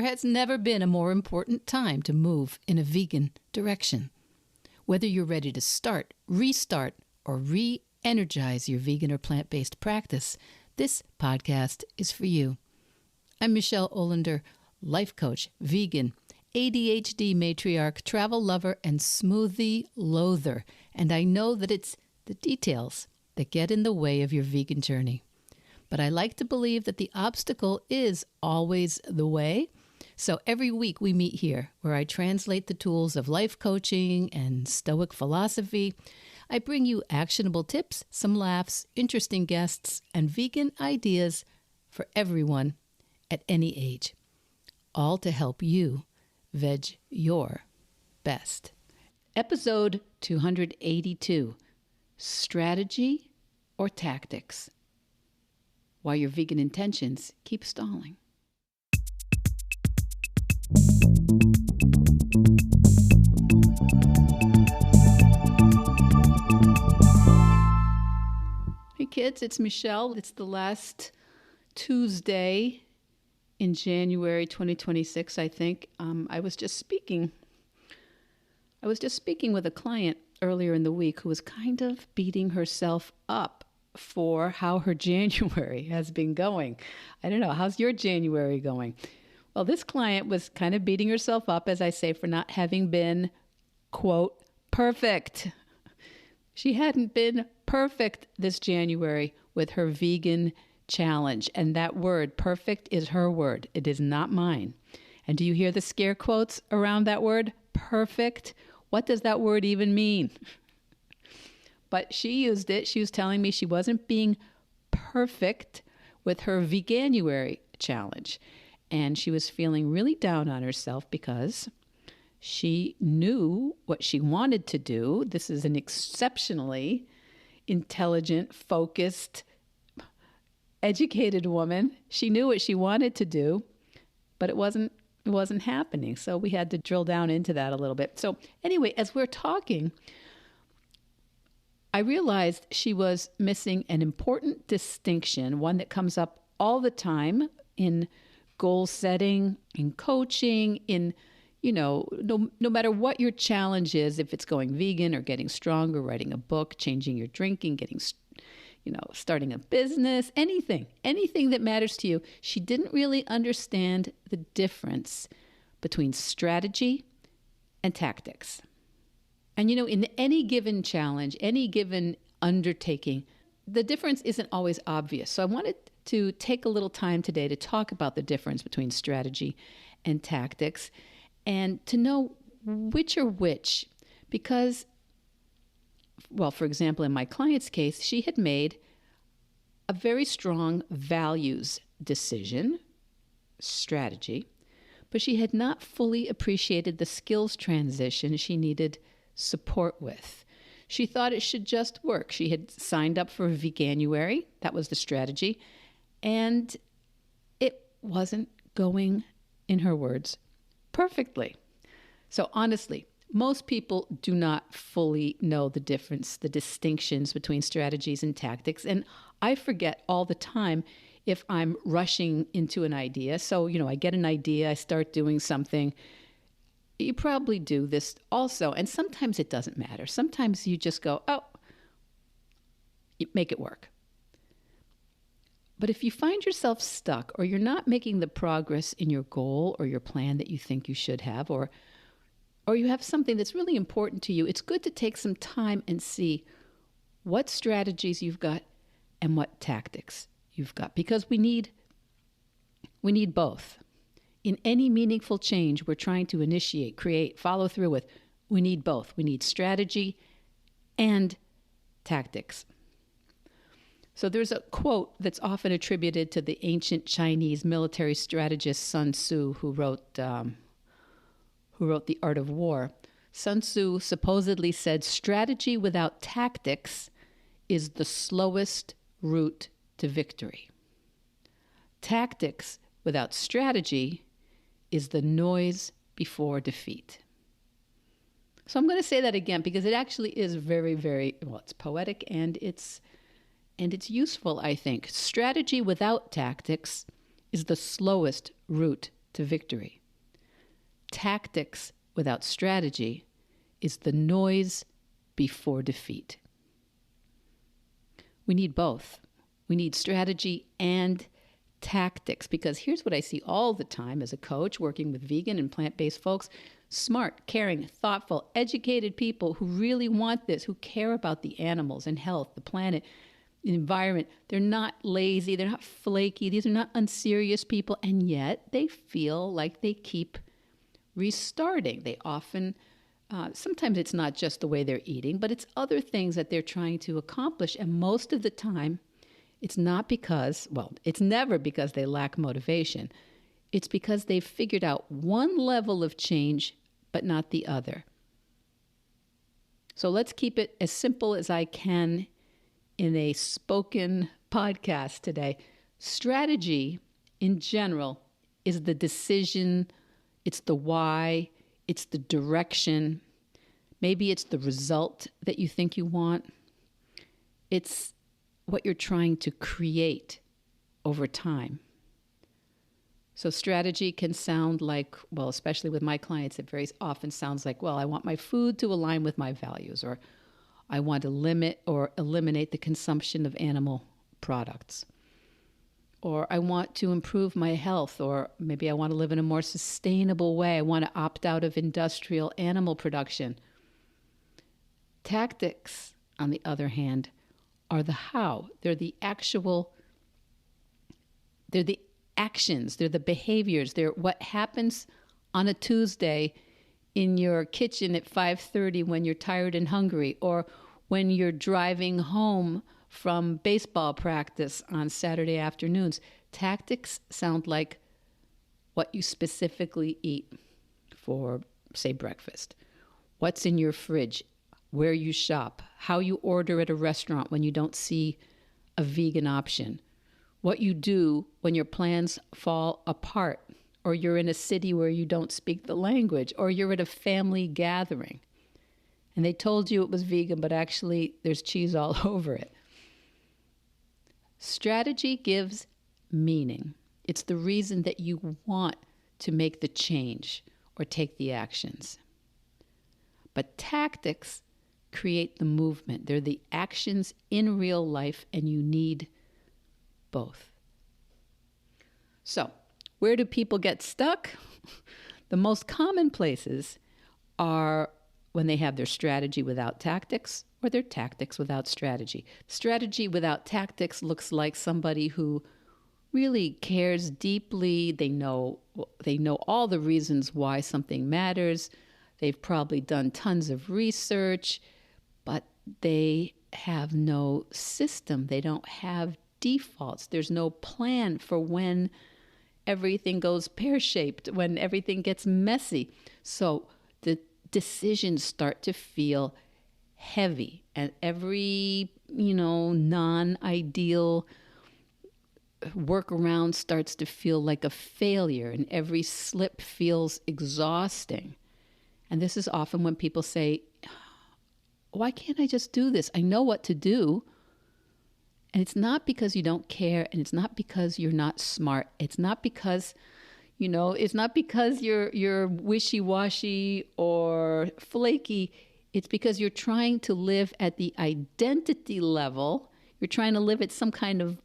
has never been a more important time to move in a vegan direction. Whether you're ready to start, restart, or re-energize your vegan or plant-based practice, this podcast is for you. I'm Michele Olander, life coach, vegan, ADHD matriarch, travel lover, and smoothie loather. And I know that it's the details that get in the way of your vegan journey. But I like to believe that the obstacle is always the way. So every week we meet here where I translate the tools of life coaching and Stoic philosophy. I bring you actionable tips, some laughs, interesting guests, and vegan ideas for everyone at any age. All to help you veg your best. Episode 282, Strategy or Tactics? Why your vegan intentions keep stalling. Hey kids, it's Michele. It's the last Tuesday in January 2026, I think. I was just speaking with a client earlier in the week who was kind of beating herself up for how her January has been going. I don't know, how's your January going? Well, this client was kind of beating herself up, as I say, for not having been, quote, perfect. She hadn't been perfect this January with her vegan challenge. And that word, perfect, is her word. It is not mine. And do you hear the scare quotes around that word, perfect? What does that word even mean? But she used it. She was telling me she wasn't being perfect with her Veganuary challenge. And she was feeling really down on herself because she knew what she wanted to do. This is an exceptionally intelligent, focused, educated woman. She knew what she wanted to do, but it wasn't happening. So we had to drill down into that a little bit. So anyway, as we're talking, I realized she was missing an important distinction, one that comes up all the time in goal setting, in coaching, in, no matter what your challenge is, if it's going vegan or getting stronger, writing a book, changing your drinking, starting a business, anything that matters to you. She didn't really understand the difference between strategy and tactics. And, in any given challenge, any given undertaking, the difference isn't always obvious. So I wanted to take a little time today to talk about the difference between strategy and tactics and to know which are which. Because, well, for example, in my client's case, she had made a very strong values decision, strategy, but she had not fully appreciated the skills transition she needed support with. She thought it should just work. She had signed up for Veganuary. That was the strategy. And it wasn't going, in her words, perfectly. So honestly, most people do not fully know the difference, the distinctions between strategies and tactics. And I forget all the time if I'm rushing into an idea. So, I get an idea, I start doing something. You probably do this also. And sometimes it doesn't matter. Sometimes you just go, you make it work. But if you find yourself stuck or you're not making the progress in your goal or your plan that you think you should have, or you have something that's really important to you, it's good to take some time and see what strategies you've got and what tactics you've got. Because we need both. In any meaningful change we're trying to initiate, create, follow through with, we need both. We need strategy and tactics. So there's a quote that's often attributed to the ancient Chinese military strategist Sun Tzu, who wrote The Art of War. Sun Tzu supposedly said, "Strategy without tactics is the slowest route to victory. Tactics without strategy is the noise before defeat." So I'm going to say that again because it actually is very, very, it's poetic and it's useful, I think. Strategy without tactics is the slowest route to victory. Tactics without strategy is the noise before defeat. We need both. We need strategy and tactics, because here's what I see all the time as a coach working with vegan and plant-based folks: smart, caring, thoughtful, educated people who really want this, who care about the animals and health, the planet, the environment. They're not lazy. They're not flaky. These are not unserious people. And yet they feel like they keep restarting. They often, sometimes it's not just the way they're eating, but it's other things that they're trying to accomplish. And most of the time, it's not because, well, it's never because they lack motivation. It's because they've figured out one level of change, but not the other. So let's keep it as simple as I can in a spoken podcast today. Strategy in general is the decision, it's the why, it's the direction. Maybe it's the result that you think you want. It's what you're trying to create over time. So strategy can sound like, well, especially with my clients, it very often sounds like, well, I want my food to align with my values, or I want to limit or eliminate the consumption of animal products, or I want to improve my health, or maybe I want to live in a more sustainable way. I want to opt out of industrial animal production. Tactics, on the other hand, are the how. They're the actions, they're the behaviors, they're what happens on a Tuesday in your kitchen at 5:30 when you're tired and hungry, or when you're driving home from baseball practice on Saturday afternoons. Tactics sound like what you specifically eat for, say, breakfast, what's in your fridge, where you shop, how you order at a restaurant when you don't see a vegan option, what you do when your plans fall apart, or you're in a city where you don't speak the language, or you're at a family gathering and they told you it was vegan, but actually there's cheese all over it. Strategy gives meaning. It's the reason that you want to make the change or take the actions. But tactics create the movement. They're the actions in real life, and you need both. So, where do people get stuck? The most common places are when they have their strategy without tactics, or their tactics without strategy. Strategy without tactics looks like somebody who really cares deeply. They know all the reasons why something matters. They've probably done tons of research, but they have no system. They don't have defaults. There's no plan for when everything goes pear-shaped, when everything gets messy. So the decisions start to feel heavy, and every, non-ideal workaround starts to feel like a failure, and every slip feels exhausting. And this is often when people say, why can't I just do this? I know what to do. And it's not because you don't care, and it's not because you're not smart. It's not because, it's not because you're wishy-washy or flaky. It's because you're trying to live at the identity level. You're trying to live at some kind of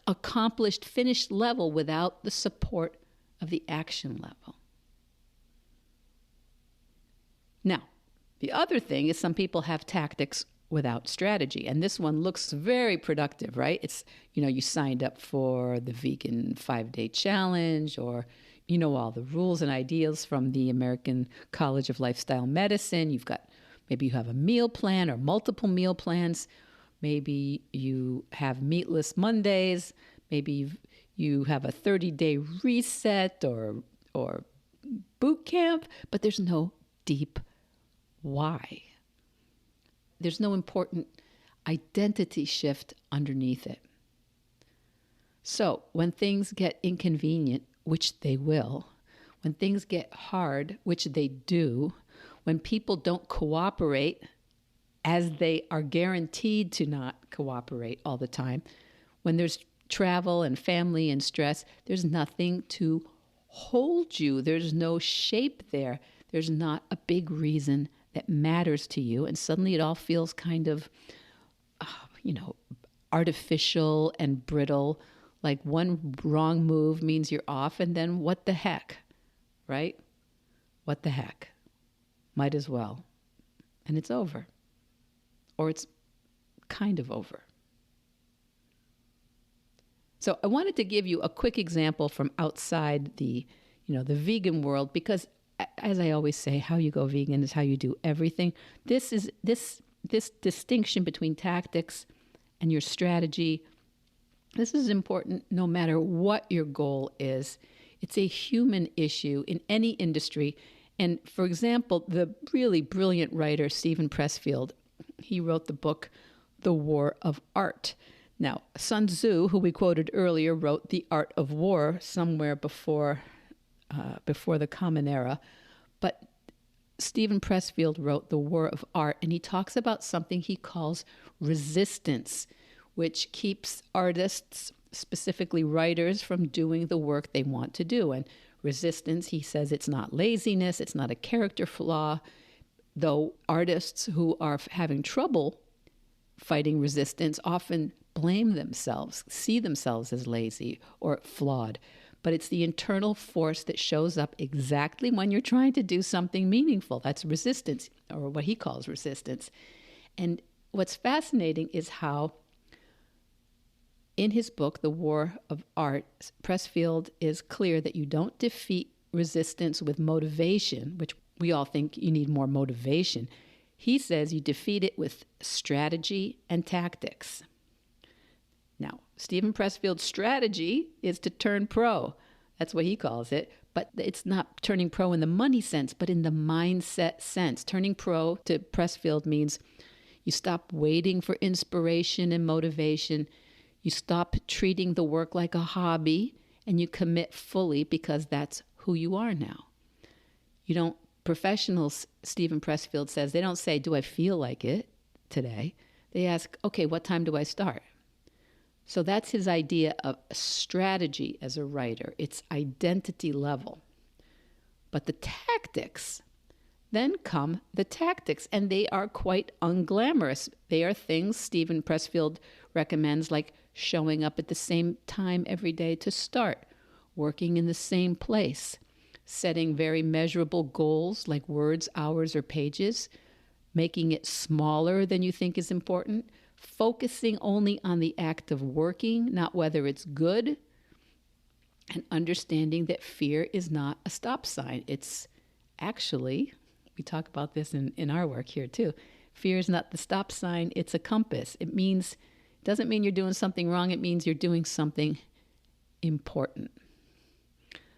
accomplished, finished level without the support of the action level. Now, the other thing is some people have tactics without strategy. And this one looks very productive, right? It's, you signed up for the vegan 5-day challenge, or all the rules and ideas from the American College of Lifestyle Medicine. Maybe you have a meal plan or multiple meal plans. Maybe you have meatless Mondays. Maybe you have a 30-day reset or boot camp, but there's no deep why. There's no important identity shift underneath it. So when things get inconvenient, which they will, when things get hard, which they do, when people don't cooperate, as they are guaranteed to not cooperate all the time, when there's travel and family and stress, there's nothing to hold you. There's no shape there. There's not a big reason that matters to you. And suddenly it all feels kind of, artificial and brittle. Like one wrong move means you're off, and then what the heck, right? What the heck? Might as well. And it's over. Or it's kind of over. So I wanted to give you a quick example from outside the vegan world, because as I always say, how you go vegan is how you do everything. This distinction between tactics and your strategy, this is important no matter what your goal is. It's a human issue in any industry. And for example, the really brilliant writer Stephen Pressfield, he wrote the book, The War of Art. Now, Sun Tzu, who we quoted earlier, wrote The Art of War somewhere before the Common Era. But Stephen Pressfield wrote The War of Art, and he talks about something he calls resistance, which keeps artists, specifically writers, from doing the work they want to do. And resistance, he says, it's not laziness, it's not a character flaw, though artists who are having trouble fighting resistance often blame themselves, see themselves as lazy or flawed. But it's the internal force that shows up exactly when you're trying to do something meaningful. That's resistance, or what he calls resistance. And what's fascinating is how in his book, The War of Art, Pressfield is clear that you don't defeat resistance with motivation, which we all think you need more motivation. He says you defeat it with strategy and tactics. Now, Stephen Pressfield's strategy is to turn pro. That's what he calls it. But it's not turning pro in the money sense, but in the mindset sense. Turning pro to Pressfield means you stop waiting for inspiration and motivation. You stop treating the work like a hobby, and you commit fully because that's who you are now. You don't, professionals, Stephen Pressfield says, they don't say, do I feel like it today? They ask, okay, what time do I start? So that's his idea of strategy as a writer. It's identity level. But the tactics, then come the tactics, and they are quite unglamorous. They are things Stephen Pressfield recommends, like showing up at the same time every day to start, working in the same place, setting very measurable goals like words, hours, or pages, making it smaller than you think is important, focusing only on the act of working, not whether it's good, and understanding that fear is not a stop sign. It's actually, we talk about this in our work here too, fear is not the stop sign, it's a compass. It doesn't mean you're doing something wrong, it means you're doing something important.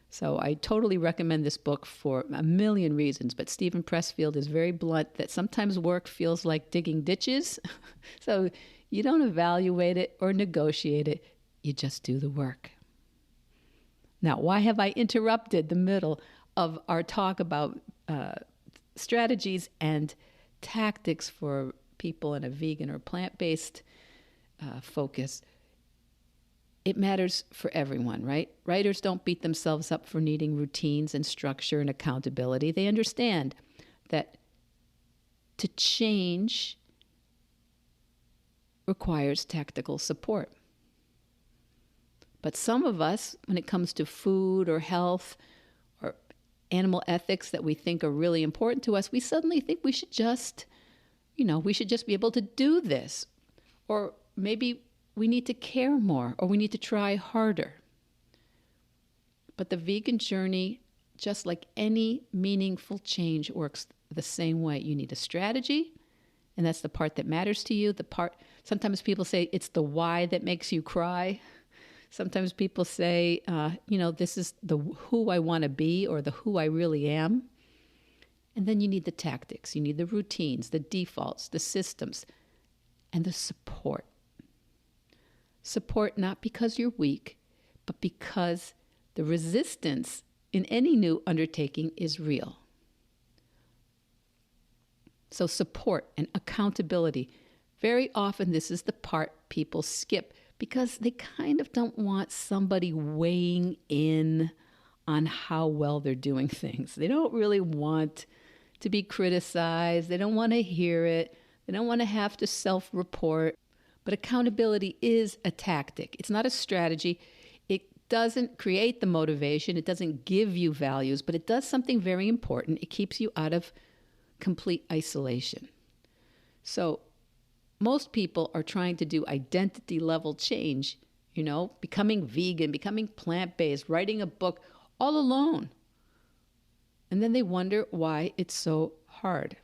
So I totally recommend this book for a million reasons, but Stephen Pressfield is very blunt that sometimes work feels like digging ditches. So you don't evaluate it or negotiate it, you just do the work. Now, why have I interrupted the middle of our talk about strategies and tactics for people in a vegan or plant-based focus? It matters for everyone, right? Writers don't beat themselves up for needing routines and structure and accountability. They understand that to change requires tactical support. But some of us, when it comes to food or health or animal ethics that we think are really important to us, we suddenly think we should just be able to do this. Or maybe we need to care more, or we need to try harder. But the vegan journey, just like any meaningful change, works the same way. You need a strategy, and that's the part that matters to you. Sometimes people say it's the why that makes you cry. Sometimes people say, this is the who I want to be, or the who I really am. And then you need the tactics. You need the routines, the defaults, the systems, and the support. Support not because you're weak, but because the resistance in any new undertaking is real. So support and accountability. Very often this is the part people skip because they kind of don't want somebody weighing in on how well they're doing things. They don't really want to be criticized. They don't want to hear it. They don't want to have to self-report. But accountability is a tactic. It's not a strategy. It doesn't create the motivation. It doesn't give you values, but it does something very important. It keeps you out of complete isolation. So most people are trying to do identity level change, becoming vegan, becoming plant-based, writing a book all alone. And then they wonder why it's so hard.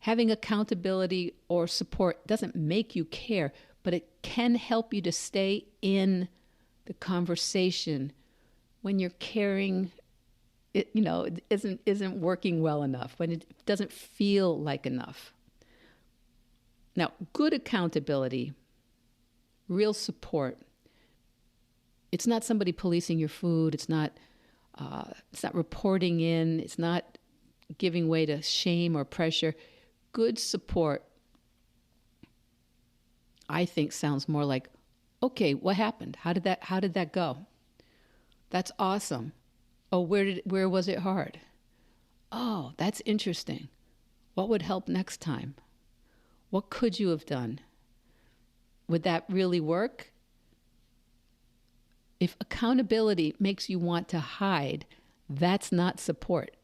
Having accountability or support doesn't make you care, but it can help you to stay in the conversation when you're caring, isn't working well enough, when it doesn't feel like enough. Now, good accountability, real support, it's not somebody policing your food. It's not reporting in. It's not giving way to shame or pressure. Good support, I think, sounds more like, okay, what happened? How did that go? That's awesome. Oh, where was it hard? Oh, that's interesting. What would help next time? What could you have done? Would that really work? If accountability makes you want to hide, that's not support.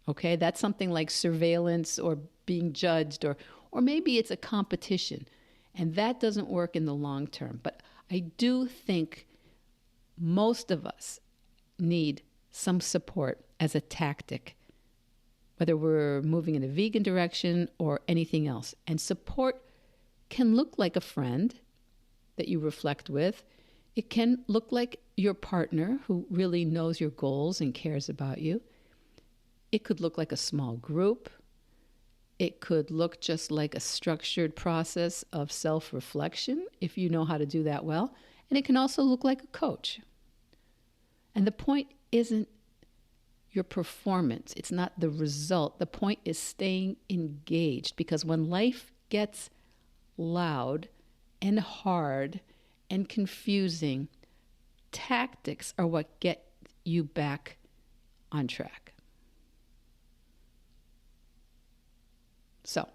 Okay? That's something like surveillance or being judged, or maybe it's a competition. And that doesn't work in the long term. But I do think most of us need some support as a tactic, whether we're moving in a vegan direction or anything else. And support can look like a friend that you reflect with. It can look like your partner who really knows your goals and cares about you. It could look like a small group. It could look just like a structured process of self-reflection, if you know how to do that well. And it can also look like a coach. And the point isn't your performance. It's not the result. The point is staying engaged, because when life gets loud and hard and confusing, tactics are what get you back on track. So,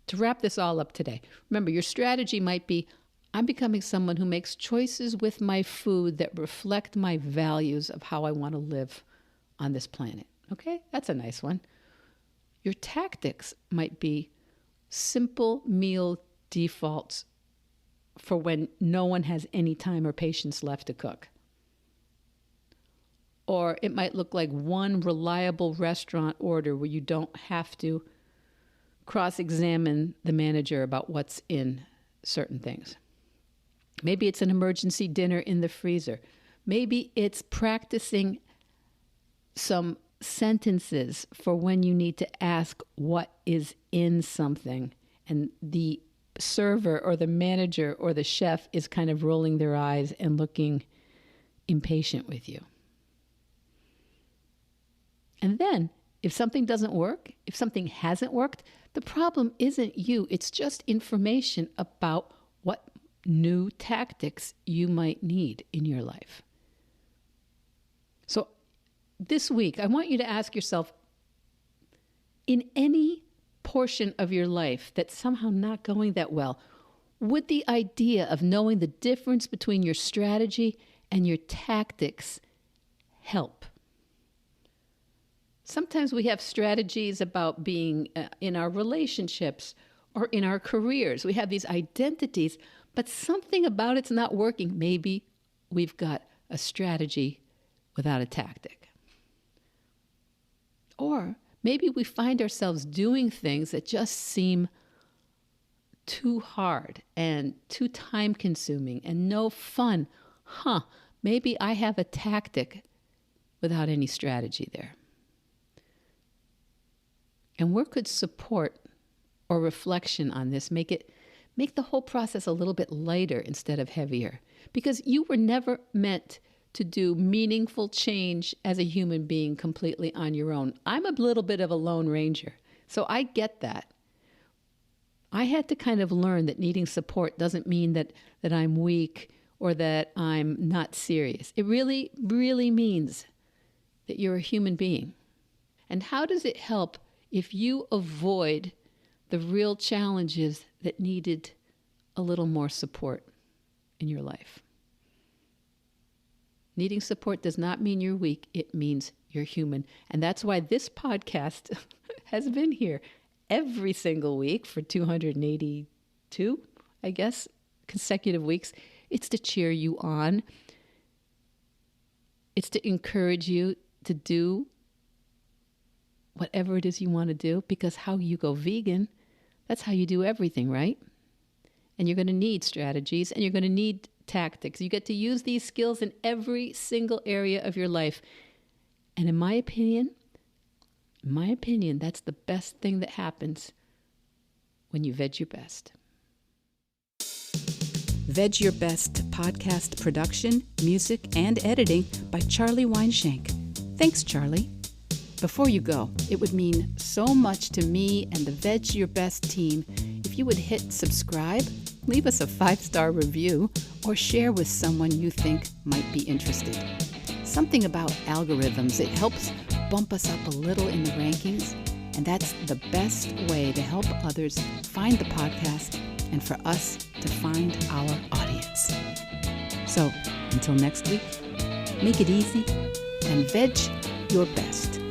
to wrap this all up today, remember, your strategy might be, I'm becoming someone who makes choices with my food that reflect my values of how I want to live on this planet. Okay? That's a nice one. Your tactics might be simple meal defaults for when no one has any time or patience left to cook. Or it might look like one reliable restaurant order where you don't have to cross-examine the manager about what's in certain things. Maybe it's an emergency dinner in the freezer. Maybe it's practicing some sentences for when you need to ask what is in something, and the server or the manager or the chef is kind of rolling their eyes and looking impatient with you. And then, if something doesn't work, if something hasn't worked, the problem isn't you. It's just information about what new tactics you might need in your life. So this week, I want you to ask yourself, in any portion of your life that's somehow not going that well, would the idea of knowing the difference between your strategy and your tactics help? Sometimes we have strategies about being in our relationships or in our careers. We have these identities, but something about it's not working. Maybe we've got a strategy without a tactic. Or maybe we find ourselves doing things that just seem too hard and too time-consuming and no fun. Maybe I have a tactic without any strategy there. And where could support or reflection on this make the whole process a little bit lighter instead of heavier? Because you were never meant to do meaningful change as a human being completely on your own. I'm a little bit of a lone ranger, so I get that. I had to kind of learn that needing support doesn't mean that I'm weak or that I'm not serious. It really, really means that you're a human being. And how does it help if you avoid the real challenges that needed a little more support in your life? Needing support does not mean you're weak. It means you're human. And that's why this podcast has been here every single week for 282, I guess, consecutive weeks. It's to cheer you on. It's to encourage you to do whatever it is you want to do, because how you go vegan, that's how you do everything, right? And you're going to need strategies, and you're going to need tactics. You get to use these skills in every single area of your life. And in my opinion, that's the best thing that happens when you veg your best. Veg Your Best podcast production, music, and editing by Charlie Weinshank. Thanks, Charlie. Before you go, it would mean so much to me and the Veg Your Best team if you would hit subscribe, leave us a 5-star review, or share with someone you think might be interested. Something about algorithms, it helps bump us up a little in the rankings, and that's the best way to help others find the podcast and for us to find our audience. So, until next week, make it easy and veg your best.